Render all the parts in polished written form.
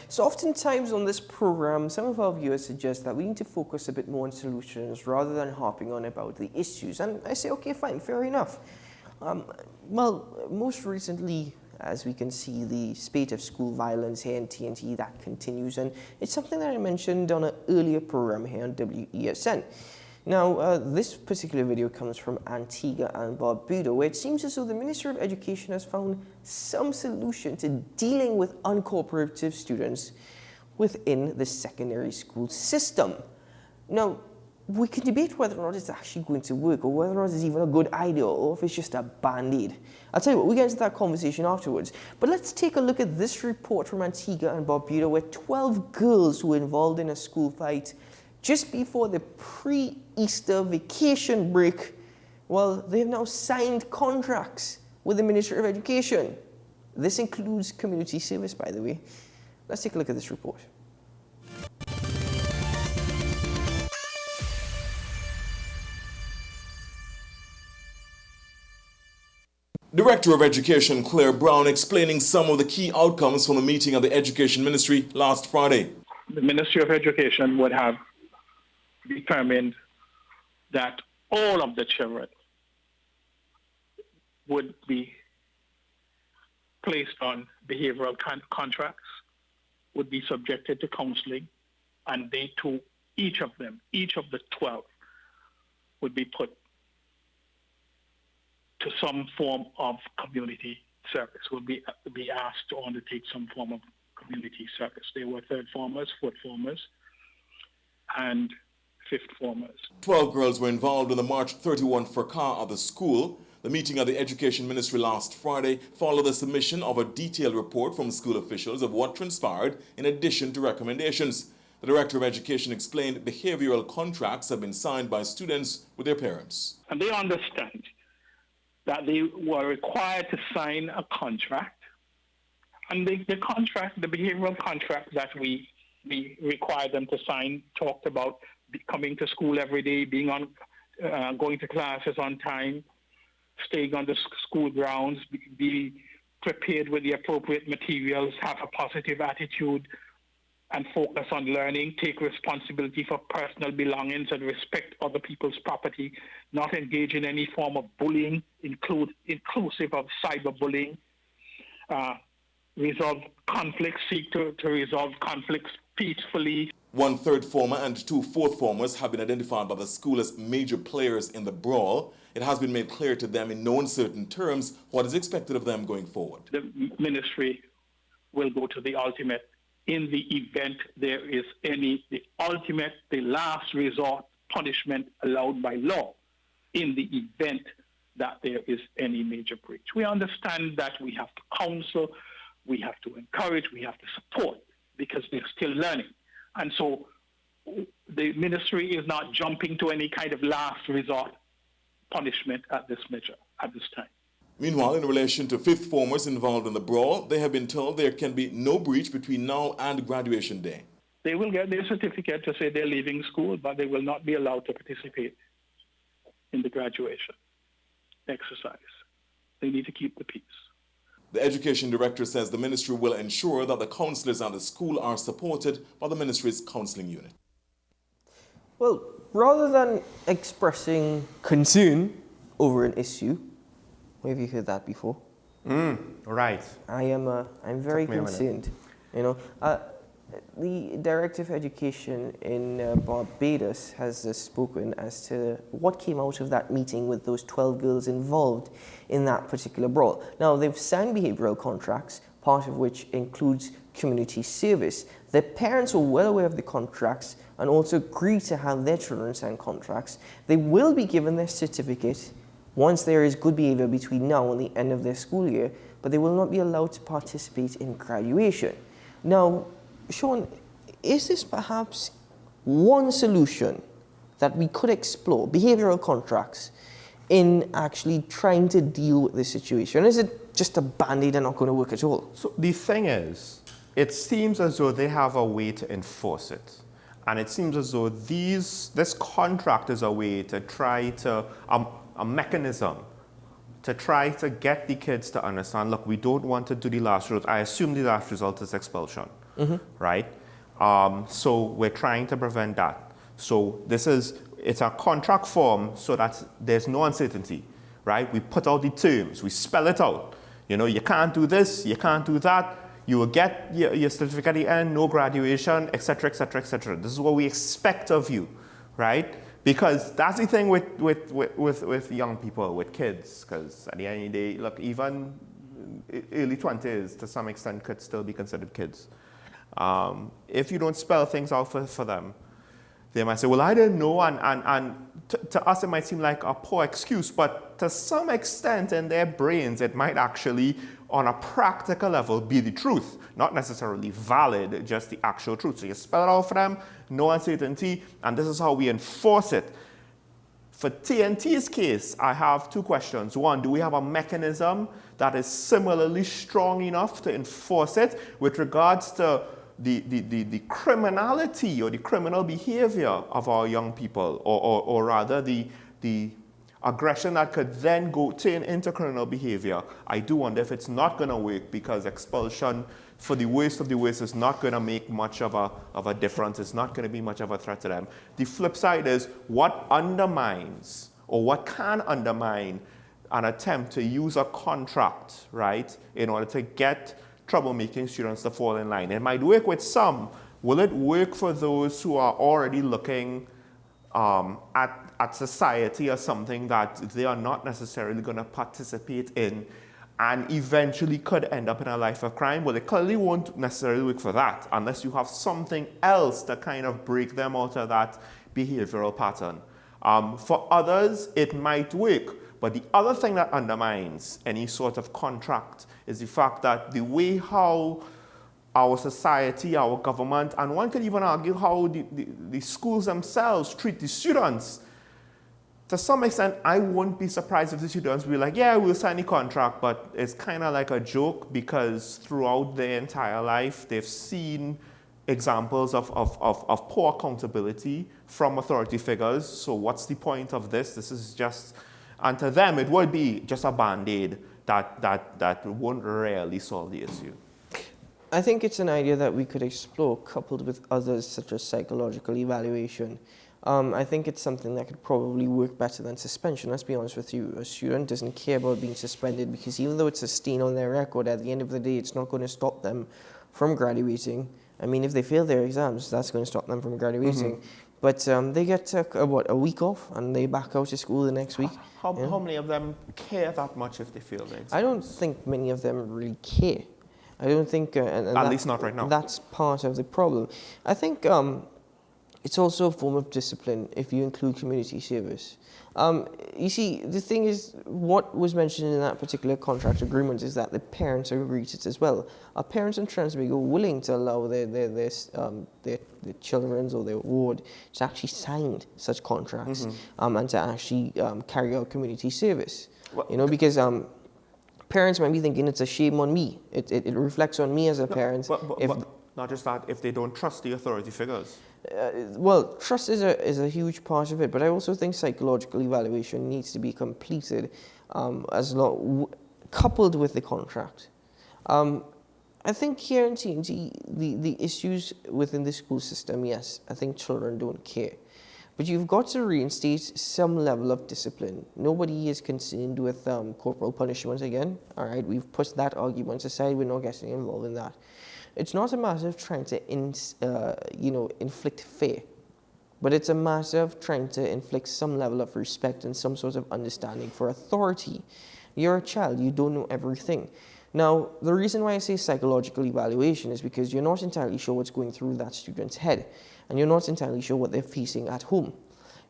So oftentimes on this program, some of our viewers suggest that we need to focus a bit more on solutions rather than harping on about the issues. And I say, okay, fine, fair enough. Well, most recently, as we can see, the spate of school violence here in TNT, that continues. And it's something that I mentioned on an earlier program here on WESN. Now, this particular video comes from Antigua and Barbuda, where it seems as though the Ministry of Education has found some solution to dealing with uncooperative students within the secondary school system. Now, we can debate whether or not it's actually going to work, or whether or not it's even a good idea, or if it's just a band-aid. I'll tell you what, we'll get into that conversation afterwards. But let's take a look at this report from Antigua and Barbuda, where 12 girls were involved in a school fight just before the pre-Easter vacation break. Well, they've now signed contracts with the Ministry of Education. This includes community service, by the way. Let's take a look at this report. Director of Education Claire Brown explaining some of the key outcomes from a meeting of the Education Ministry last Friday. The Ministry of Education would have determined that all of the children would be placed on behavioral contracts, would be subjected to counseling, and they too, each of the 12, would be put to some form of community service, will be asked to undertake some form of community service. They were third formers, fourth formers, and fifth formers. 12 girls were involved in the March 31 fracas of the school. The meeting of the Education Ministry last Friday followed the submission of a detailed report from school officials of what transpired in addition to recommendations. The Director of Education explained behavioral contracts have been signed by students with their parents. And they understand that they were required to sign a contract. And the behavioral contract that we required them to sign talked about coming to school every day, going to classes on time, staying on the school grounds, be prepared with the appropriate materials, have a positive attitude, and focus on learning, take responsibility for personal belongings and respect other people's property, not engage in any form of bullying, inclusive of cyberbullying, resolve conflicts, seek to resolve conflicts peacefully. 1 third former and 2 fourth formers have been identified by the school as major players in the brawl. It has been made clear to them in no uncertain terms what is expected of them going forward. The ministry will go to the ultimate in the event there is the last resort punishment allowed by law in the event that there is any major breach. We understand that we have to counsel, we have to encourage, we have to support, because they're still learning. And so the ministry is not jumping to any kind of last resort punishment at this time. Meanwhile, in relation to fifth formers involved in the brawl, they have been told there can be no breach between now and graduation day. They will get their certificate to say they're leaving school, but they will not be allowed to participate in the graduation exercise. They need to keep the peace. The education director says the ministry will ensure that the counselors at the school are supported by the ministry's counseling unit. Well, rather than expressing concern over an issue, have you heard that before? Right. I'm very concerned. You know, the Director of Education in Barbados has spoken as to what came out of that meeting with those 12 girls involved in that particular brawl. Now, they've signed behavioral contracts, part of which includes community service. The parents are well aware of the contracts and also agree to have their children sign contracts. They will be given their certificate once there is good behavior between now and the end of their school year, but they will not be allowed to participate in graduation. Now, Sean, is this perhaps one solution that we could explore, behavioral contracts, in actually trying to deal with this situation? Is it just a band-aid and not going to work at all? So the thing is, it seems as though they have a way to enforce it. And it seems as though this contract is a way to try to, a mechanism to try to get the kids to understand, look, we don't want to do the last result. I assume the last result is expulsion. right? So we're trying to prevent that. So it's a contract form so that there's no uncertainty, right? We put out the terms, we spell it out. You know, you can't do this, you can't do that. You will get your certificate at the end, no graduation, etc., etc., etc. This is what we expect of you, right? Because that's the thing with young people, with kids. Because at the end of the day, look, even early 20s to some extent could still be considered kids. If you don't spell things out for them, they might say, well, I didn't know, and to us it might seem like a poor excuse, but to some extent in their brains it might actually, on a practical level, be the truth. Not necessarily valid, just the actual truth. So you spell it out for them, no uncertainty, and this is how we enforce it. For TNT's case, I have two questions. One, do we have a mechanism that is similarly strong enough to enforce it with regards to the criminality or the criminal behavior of our young people, or rather the aggression that could then turn into criminal behavior? I do wonder if it's not going to work, because expulsion for the worst of the worst is not going to make much of a difference. It's not going to be much of a threat to them. The flip side is what undermines, or what can undermine, an attempt to use a contract, right, in order to get troublemaking students to fall in line. It might work with some. Will it work for those who are already looking at society as something that they are not necessarily going to participate in, and eventually could end up in a life of crime? Well, it clearly won't necessarily work for that unless you have something else to kind of break them out of that behavioral pattern. For others, it might work. But the other thing that undermines any sort of contract is the fact that the way how our society, our government, and one could even argue how the schools themselves treat the students, to some extent, I won't be surprised if the students will be like, yeah, we'll sign the contract, but it's kind of like a joke, because throughout their entire life, they've seen examples of poor accountability from authority figures. So what's the point of this? This is just... And to them, it would be just a Band-Aid that won't really solve the issue. I think it's an idea that we could explore, coupled with others such as psychological evaluation. I think it's something that could probably work better than suspension. Let's be honest with you. A student doesn't care about being suspended, because even though it's a stain on their record, at the end of the day, it's not going to stop them from graduating. I mean, if they fail their exams, that's going to stop them from graduating. Mm-hmm. But they get a week off, and they back out to school the next week. How many of them care that much if they fail their exams? I don't think many of them really care. I don't think... At least not right now. That's part of the problem. I think it's also a form of discipline if you include community service. You see, the thing is, what was mentioned in that particular contract agreement is that the parents agree to it as well. Are parents in Transvago willing to allow their children or their ward to actually sign such contracts, and to actually carry out community service? Well, you know, because parents might be thinking it's a shame on me. It reflects on me as a parent. But not just that, if they don't trust the authority figures. Well, trust is a huge part of it, but I also think psychological evaluation needs to be completed coupled with the contract. I think here in TNT, the issues within the school system, yes, I think children don't care. But you've got to reinstate some level of discipline. Nobody is concerned with corporal punishment again. All right, we've put that argument aside. We're not getting involved in that. It's not a matter of trying to inflict fear, but it's a matter of trying to inflict some level of respect and some sort of understanding for authority. You're a child, you don't know everything. Now, the reason why I say psychological evaluation is because you're not entirely sure what's going through that student's head, and you're not entirely sure what they're facing at home.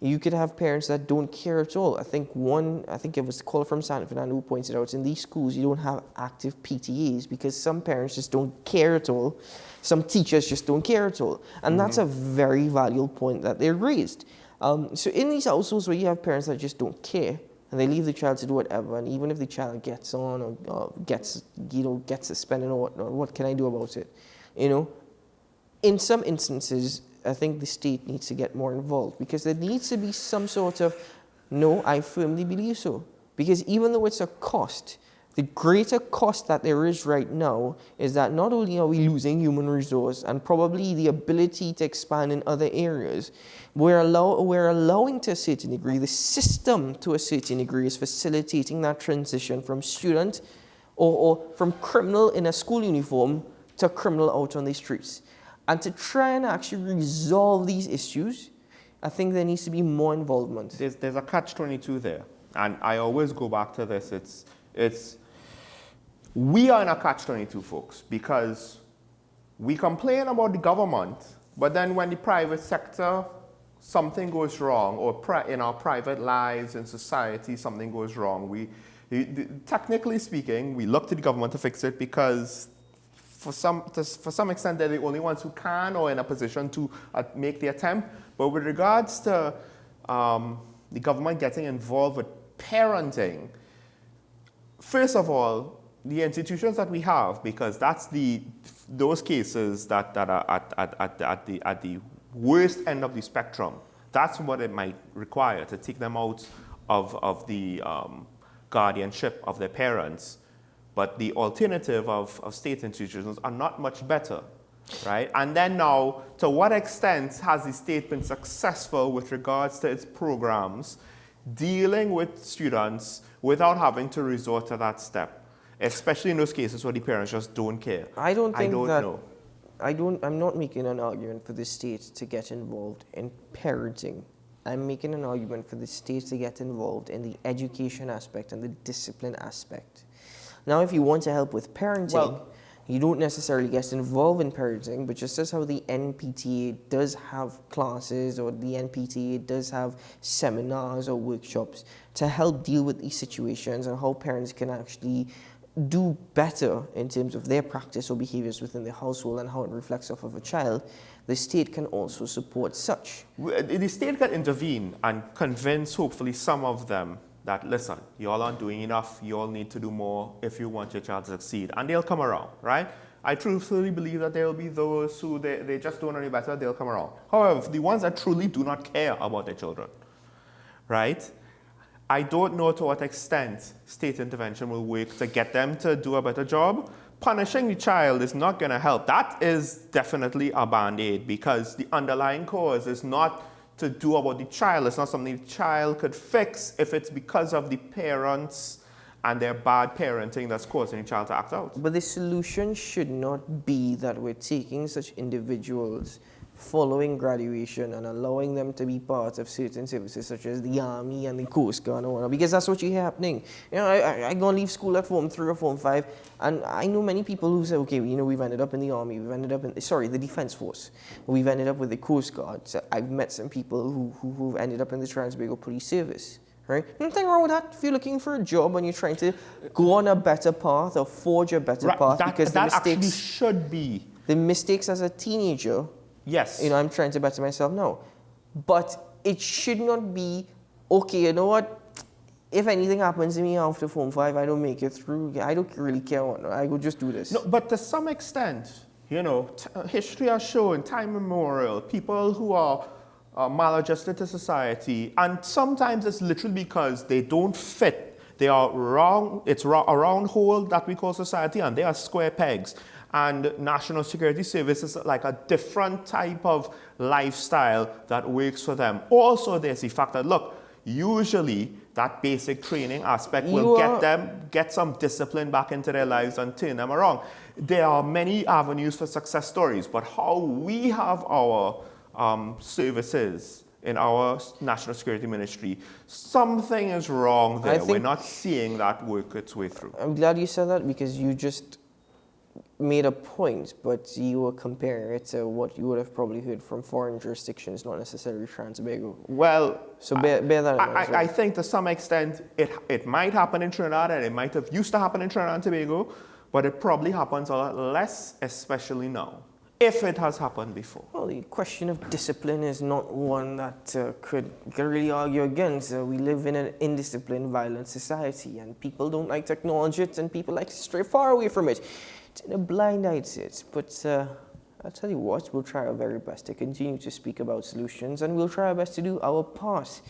You could have parents that don't care at all. I think it was the caller from San Fernando who pointed out, in these schools you don't have active PTAs because some parents just don't care at all. Some teachers just don't care at all. And that's a very valuable point that they raised. So in these households where you have parents that just don't care, and they leave the child to do whatever, and even if the child gets on or gets suspended or whatnot, what can I do about it? You know, in some instances, I think the state needs to get more involved, because there needs to be some sort of, no, I firmly believe so. Because even though it's a cost, The greater cost that there is right now is that not only are we losing human resource and probably the ability to expand in other areas, we're allowing to a certain degree, the system to a certain degree is facilitating that transition from student or from criminal in a school uniform to criminal out on the streets. And to try and actually resolve these issues, I think there needs to be more involvement. There's a catch-22 there. And I always go back to this. We are in a catch-22, folks, because we complain about the government, but then when the private sector, something goes wrong, or in our private lives, in society, something goes wrong, technically speaking, we look to the government to fix it because for some extent they're the only ones who can or in a position to make the attempt. But with regards to the government getting involved with parenting, first of all, the institutions that we have, because that's those cases that are at the worst end of the spectrum, that's what it might require to take them out of the guardianship of their parents. But the alternative of state institutions are not much better, right? And then now, to what extent has the state been successful with regards to its programs dealing with students without having to resort to that step? Especially in those cases where the parents just don't care. I don't know. I'm not making an argument for the state to get involved in parenting. I'm making an argument for the state to get involved in the education aspect and the discipline aspect. Now, if you want to help with parenting, you don't necessarily get involved in parenting, but just as how the NPTA does have classes or the NPTA does have seminars or workshops to help deal with these situations and how parents can actually do better in terms of their practice or behaviors within the household and how it reflects off of a child, the state can also support such. The state can intervene and convince, hopefully, some of them that, listen, you all aren't doing enough, you all need to do more if you want your child to succeed. And they'll come around, right? I truthfully believe that there will be those who they just don't know any better, they'll come around. However, the ones that truly do not care about their children, right? I don't know to what extent state intervention will work to get them to do a better job. Punishing the child is not going to help. That is definitely a band-aid because the underlying cause is not to do about the child. It's not something the child could fix if it's because of the parents and their bad parenting that's causing the child to act out. But the solution should not be that we're taking such individuals following graduation and allowing them to be part of certain services such as the Army and the Coast Guard and whatnot, because that's what you hear happening. You know, I go and leave school at Form 3 or Form 5, and I know many people who say, okay, you know, we've ended up in the Army, we've ended up in, the Defense Force, we've ended up with the Coast Guard. So I've met some people who've ended up in the Trans-Tobago Police Service. Right? Nothing wrong with that. If you're looking for a job and you're trying to go on a better path or forge a better path, because that actually should be. The mistakes as a teenager, yes, you know, I'm trying to better myself now. But it should not be, okay, you know what? If anything happens to me after Form 5, I don't make it through, I don't really care what, I will just do this. No, but to some extent, you know, history has shown, time immemorial, people who are maladjusted to society, and sometimes it's literally because they don't fit. They are wrong. It's a round hole that we call society, and they are square pegs. And national security services are like a different type of lifestyle that works for them. Also, there's the fact that, look, usually that basic training aspect will get some discipline back into their lives and turn them around. There are many avenues for success stories, but how we have our services in our national security ministry, something is wrong there. We're not seeing that work its way through. I'm glad you said that because you just made a point, but you were comparing it to what you would have probably heard from foreign jurisdictions, not necessarily Trans-Tobago. Well, so bear that in mind. I think to some extent it might happen in Trinidad, and it might have used to happen in Trinidad and Tobago, but it probably happens a lot less, especially now, if it has happened before. Well, the question of discipline is not one that could really argue against. We live in an indisciplined, violent society, and people don't like to acknowledge it, and people like to stray far away from it. It's in a blind eye to it, but I'll tell you what, we'll try our very best to continue to speak about solutions, and we'll try our best to do our part